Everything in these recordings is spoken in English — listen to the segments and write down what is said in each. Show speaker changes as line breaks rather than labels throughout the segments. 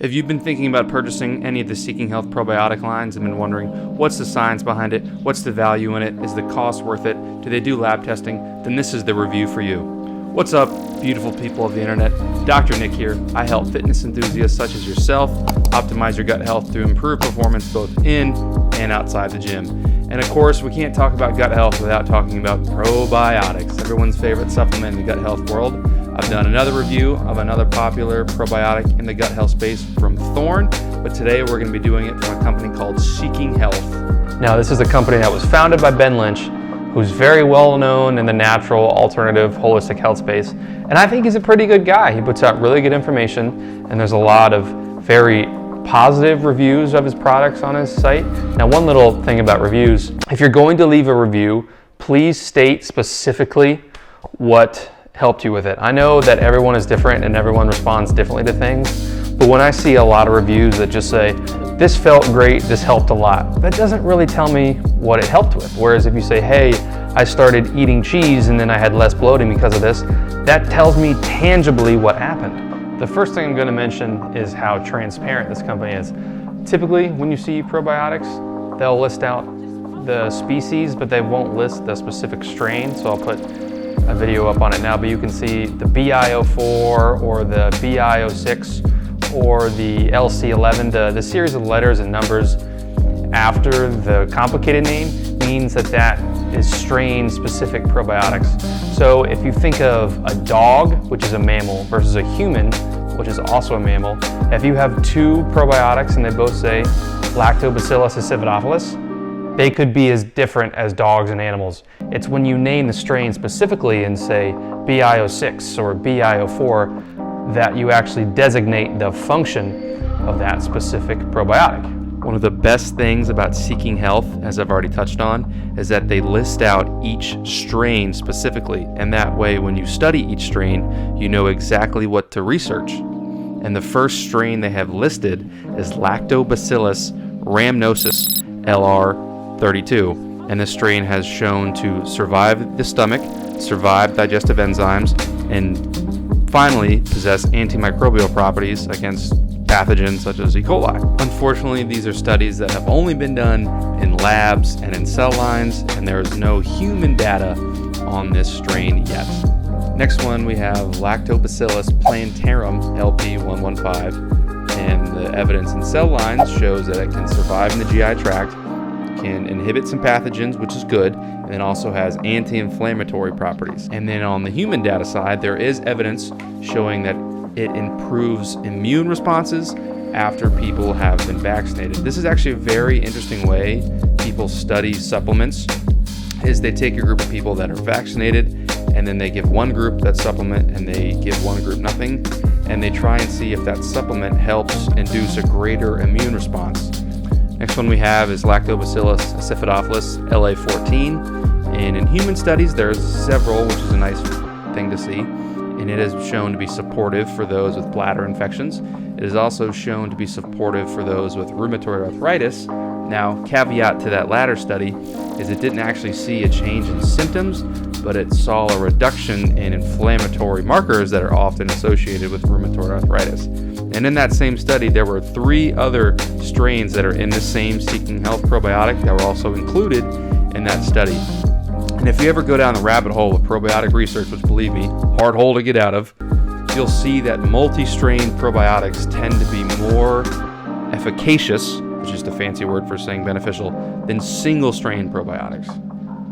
If you've been thinking about purchasing any of the Seeking Health probiotic lines and been wondering what's the science behind it, what's the value in it, is the cost worth it, do they do lab testing, then this is the review for you. What's up, beautiful people of the internet? Dr. Nick here. I help fitness enthusiasts such as yourself optimize your gut health to improve performance both in and outside the gym. And of course, we can't talk about gut health without talking about probiotics, everyone's favorite supplement in the gut health world. I've done another review of another popular probiotic in the gut health space from Thorne, but today we're going to be doing it from a company called Seeking Health.
Now, this is a company that was founded by Ben Lynch, who's very well known in the natural, alternative, holistic health space. And I think he's a pretty good guy. He puts out really good information, and there's a lot of very positive reviews of his products on his site. Now, one little thing about reviews, if you're going to leave a review, please state specifically what helped you with it. I know that everyone is different and everyone responds differently to things, but when I see a lot of reviews that just say, this felt great, this helped a lot, that doesn't really tell me what it helped with. Whereas if you say, hey, I started eating cheese and then I had less bloating because of this, that tells me tangibly what happened. The first thing I'm going to mention is how transparent this company is. Typically, when you see probiotics, they'll list out the species, but they won't list the specific strain. So I'll put a video up on it now, but you can see the BI04 or the BI06 or the LC11. The series of letters and numbers after the complicated name means that is strain-specific probiotics. So if you think of a dog, which is a mammal, versus a human, which is also a mammal, if you have two probiotics and they both say Lactobacillus acidophilus, they could be as different as dogs and animals. It's when you name the strain specifically and say BI06 or BI04 that you actually designate the function of that specific probiotic.
One of the best things about Seeking Health, as I've already touched on, is that they list out each strain specifically, and that way when you study each strain, you know exactly what to research. And the first strain they have listed is Lactobacillus rhamnosus LR32, and this strain has shown to survive the stomach, survive digestive enzymes, and finally possess antimicrobial properties against pathogens such as E. coli. Unfortunately, these are studies that have only been done in labs and in cell lines, and there is no human data on this strain yet. Next one, we have Lactobacillus plantarum LP115, and the evidence in cell lines shows that it can survive in the GI tract, can inhibit some pathogens, which is good, and it also has anti-inflammatory properties. And then on the human data side, there is evidence showing that it improves immune responses after people have been vaccinated. This is actually a very interesting way people study supplements, is they take a group of people that are vaccinated and then they give one group that supplement and they give one group nothing, and they try and see if that supplement helps induce a greater immune response. Next one we have is Lactobacillus acidophilus LA14, and in human studies there's several, which is a nice thing to see. And it is shown to be supportive for those with bladder infections. It is also shown to be supportive for those with rheumatoid arthritis. Now, caveat to that latter study is it didn't actually see a change in symptoms, but it saw a reduction in inflammatory markers that are often associated with rheumatoid arthritis. And in that same study, there were 3 other strains that are in the same Seeking Health probiotic that were also included in that study. And if you ever go down the rabbit hole of probiotic research, which believe me, hard hole to get out of, you'll see that multi-strain probiotics tend to be more efficacious, which is the fancy word for saying beneficial, than single-strain probiotics.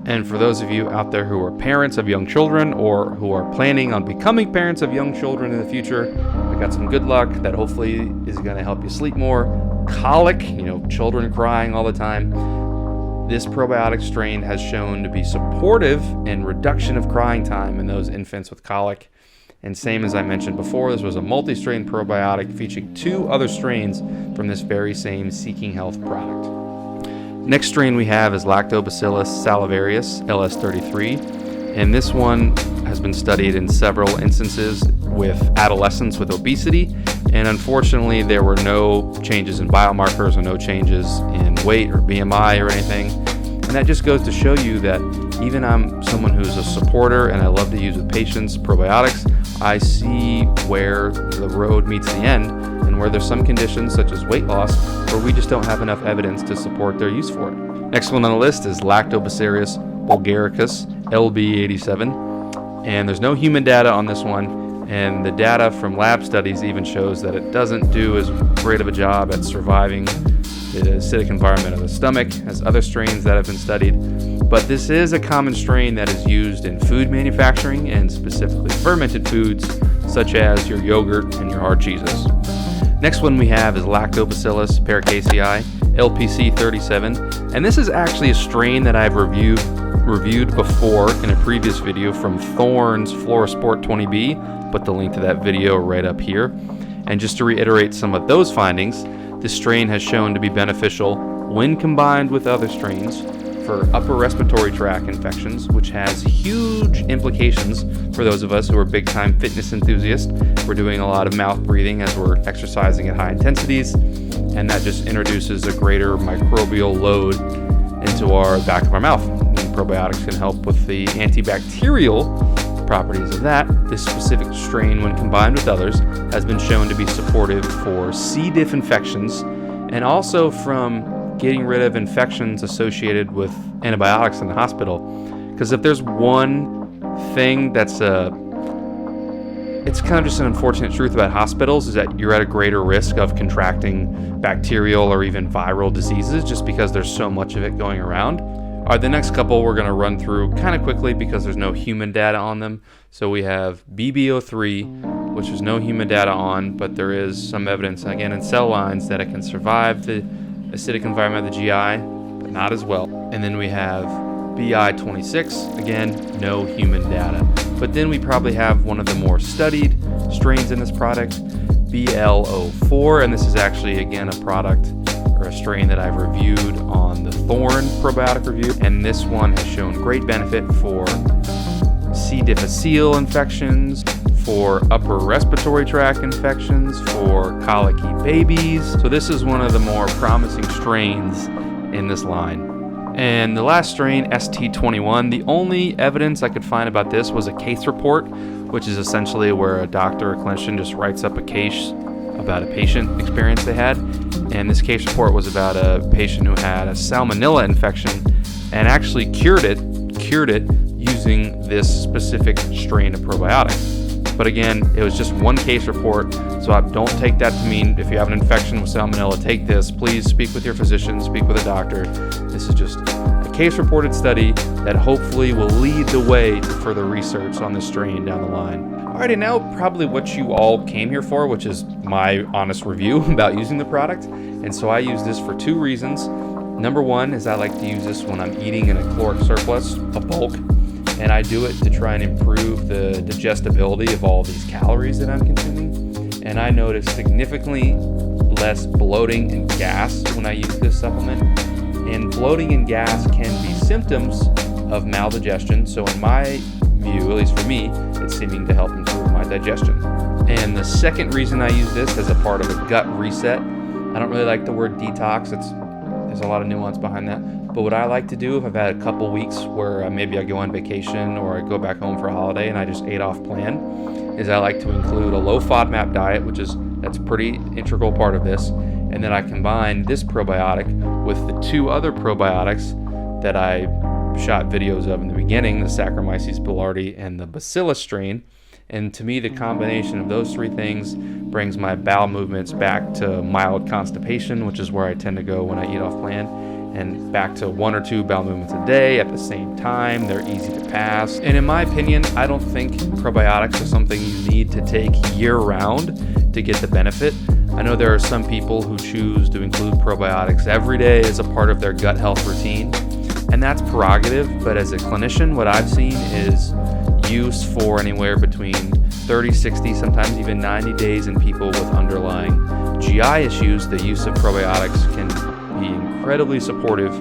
And for those of you out there who are parents of young children or who are planning on becoming parents of young children in the future, I got some good luck that hopefully is going to help you sleep more. Colic, children crying all the time. This probiotic strain has shown to be supportive in reduction of crying time in those infants with colic. And same as I mentioned before, this was a multi-strain probiotic featuring 2 other strains from this very same Seeking Health product. Next strain we have is Lactobacillus salivarius LS33, and this one has been studied in several instances with adolescents with obesity, and unfortunately there were no changes in biomarkers or no changes in weight or BMI or anything. And And that just goes to show you that even I'm someone who's a supporter and I love to use with patients probiotics, I see where the road meets the end and where there's some conditions such as weight loss where we just don't have enough evidence to support their use for it. Next one on the list is Lactobacillus bulgaricus LB87, and there's no human data on this one, and the data from lab studies even shows that it doesn't do as great of a job at surviving the acidic environment of the stomach as other strains that have been studied. But this is a common strain that is used in food manufacturing and specifically fermented foods such as your yogurt and your hard cheeses. Next one we have is Lactobacillus paracasei LPC37, and this is actually a strain that I've reviewed before in a previous video from Thorne's Fluorosport 20B. Put the link to that video right up here. And just to reiterate some of those findings, this strain has shown to be beneficial when combined with other strains for upper respiratory tract infections, which has huge implications for those of us who are big-time fitness enthusiasts. We're doing a lot of mouth breathing as we're exercising at high intensities, and that just introduces a greater microbial load into our back of our mouth. And probiotics can help with the antibacterial properties of that. This specific strain, when combined with others, has been shown to be supportive for C. diff infections and also from getting rid of infections associated with antibiotics in the hospital. Because if there's one thing that's it's kind of just an unfortunate truth about hospitals, is that you're at a greater risk of contracting bacterial or even viral diseases just because there's so much of it going around. All right, the next couple we're going to run through kind of quickly because there's no human data on them. So we have BB03, which there's no human data on, but there is some evidence, again, in cell lines that it can survive the acidic environment of the GI, but not as well. And then we have BI26, again, no human data. But then we probably have one of the more studied strains in this product, BL04, and this is actually, again, a product or a strain that I've reviewed on the Thorne probiotic review, and this one has shown great benefit for C. difficile infections, for upper respiratory tract infections, for colicky babies. So this is one of the more promising strains in this line. And the last strain, ST21, the only evidence I could find about this was a case report, which is essentially where a doctor or clinician just writes up a case about a patient experience they had. And this case report was about a patient who had a salmonella infection and actually cured it using this specific strain of probiotics. But again, it was just one case report, so I don't take that to mean if you have an infection with salmonella, take this. Please speak with your physician, speak with a doctor. This is just a case-reported study that hopefully will lead the way to further research on this strain down the line. Alrighty, now probably what you all came here for, which is my honest review about using the product. And so I use this for two reasons. Number one is I like to use this when I'm eating in a caloric surplus, a bulk, and I do it to try and improve the digestibility of all these calories that I'm consuming. And I notice significantly less bloating and gas when I use this supplement. And bloating and gas can be symptoms of maldigestion. So in my view, at least for me, it's seeming to help improve my digestion. And the second reason I use this as a part of a gut reset, I don't really like the word detox. There's a lot of nuance behind that. But what I like to do if I've had a couple weeks where maybe I go on vacation or I go back home for a holiday and I just ate off plan, is I like to include a low FODMAP diet, that's a pretty integral part of this. And then I combine this probiotic with the two other probiotics that I shot videos of in the beginning, the Saccharomyces boulardii and the Bacillus strain. And to me, the combination of those three things brings my bowel movements back to mild constipation, which is where I tend to go when I eat off plan, and back to 1 or 2 bowel movements a day at the same time. They're easy to pass. And in my opinion, I don't think probiotics are something you need to take year-round to get the benefit. I know there are some people who choose to include probiotics every day as a part of their gut health routine, and that's prerogative, but as a clinician, what I've seen is use for anywhere between 30, 60, sometimes even 90 days in people with underlying GI issues. The use of probiotics can be incredibly supportive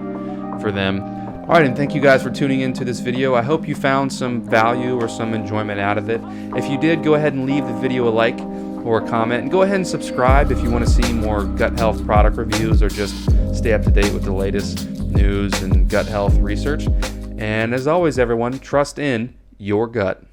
for them. All right, and thank you guys for tuning into this video. I hope you found some value or some enjoyment out of it. If you did, go ahead and leave the video a like or a comment, and go ahead and subscribe if you want to see more gut health product reviews or just stay up to date with the latest news and gut health research. And as always, everyone, trust in your gut.